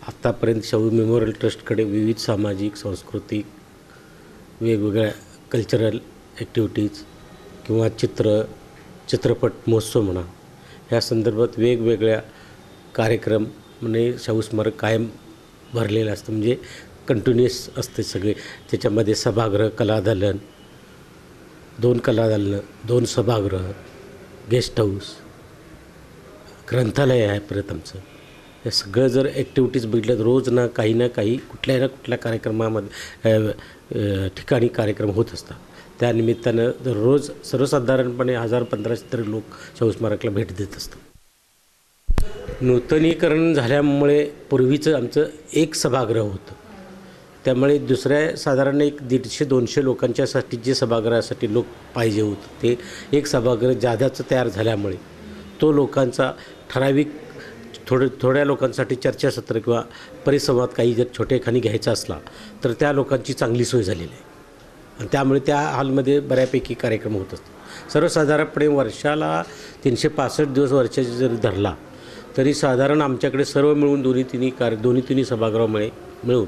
आत्तापर्यंत शाहू मेमोरियल ट्रस्टकडे विविध सामाजिक, सांस्कृतिक, वेगवेगळ्या कल्चरल ॲक्टिव्हिटीज किंवा चित्रपट महोत्सव म्हणा, ह्या संदर्भात वेगवेगळ्या कार्यक्रम म्हणजे शाहू स्मारक कायम भरलेलं असतं, म्हणजे कंटिन्युअस असते सगळे. त्याच्यामध्ये सभागृह, कलादालन, 2 कलादालनं, 2 सभागृह, गेस्ट हाऊस, ग्रंथालय आहे परत आमचं. हे सगळं जर ॲक्टिव्हिटीज बघितलं तर रोज ना काही कुठल्या कार्यक्रमामध्ये ठिकाणी कार्यक्रम होत असतात. त्यानिमित्तानं रोज सर्वसाधारणपणे 1000-1500 तरी लोक शाहू स्मारकला भेट देत असतात. नूतनीकरण झाल्यामुळे पूर्वीचं आमचं एक सभागृह होतं, त्यामुळे दुसऱ्या साधारण एक 150-200 लोकांच्यासाठी जे सभागृहासाठी लोक पाहिजे होतं ते एक सभागृह जादाचं तयार झाल्यामुळे तो लोकांचा ठराविक थोड्या लोकांसाठी चर्चासत्र किंवा परिसंवाद काही जर छोटेखानी घ्यायचा असला तर त्या लोकांची चांगली सोय झालेली आहे आणि त्यामुळे त्या हॉलमध्ये बऱ्यापैकी कार्यक्रम होत असतात. सर्वसाधारणपणे वर्षाला 365 दिवस वर्षाचे जरी धरला तरी साधारण आमच्याकडे सर्व मिळून दोन्ही तिन्ही सभागृहामुळे मिळून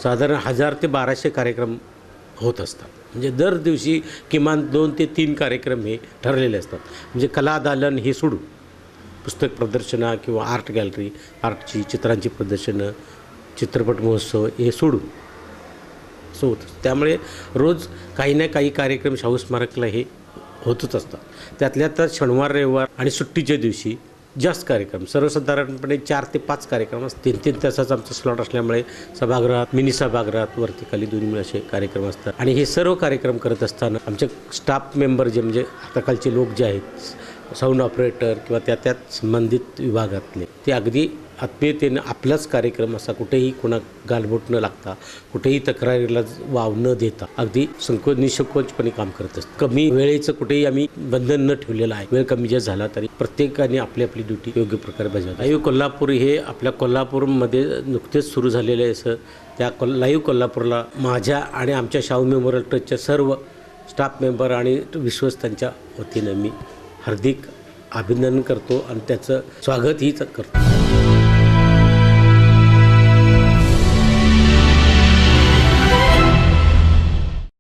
साधारण 1000 ते 1200 कार्यक्रम होत असतात. म्हणजे दर दिवशी किमान 2 ते 3 कार्यक्रम हे ठरलेले असतात. म्हणजे कलादालन हे सोडून पुस्तक प्रदर्शनं किंवा आर्ट गॅलरी, आर्टची चित्रांची प्रदर्शनं, चित्रपट महोत्सव हे सोडून असं होतं. त्यामुळे रोज काही ना काही कार्यक्रम शाहू स्मारकला हे होतच असतात. त्यातल्या तर शनिवार, रविवार आणि सुट्टीच्या दिवशी जास्त कार्यक्रम, सर्वसाधारणपणे 4 ते 5 कार्यक्रम असतात. 3-3 तासाचा आमचा स्लॉट असल्यामुळे सभागृहात, मिनी सभागृहात वरती खाली दोन्ही असे कार्यक्रम असतात. आणि हे सर्व कार्यक्रम करत असताना आमचे स्टाफ मेंबर जे म्हणजे हाताखालचे लोक जे आहेत, साऊंड ऑपरेटर किंवा त्यात संबंधित विभागातले, ते अगदी आत्मीयतेनं आपलाच कार्यक्रम असा कुठेही कोणा गालबोट न लागता, कुठेही तक्रारीला वाव न देता अगदी निसंकोचपणे काम करत असतात. कमी वेळेचं कुठेही आम्ही बंधन न ठेवलेलं आहे. वेळ कमी जास्त झाला तरी प्रत्येकाने आपली आपली ड्युटी योग्य प्रकारे बजावली. लाईव्ह कोल्हापूर हे आपल्या कोल्हापूरमध्ये नुकतेच सुरू झालेलं आहे. असं त्या लाईव्ह कोल्हापूरला माझ्या आणि आमच्या शाहू मेमोरियल ट्रस्टच्या सर्व स्टाफ मेंबर आणि विश्वस्तांच्या वतीनं मी हार्दिक अभिनंदन करतो आणि त्याचं स्वागतही करतो.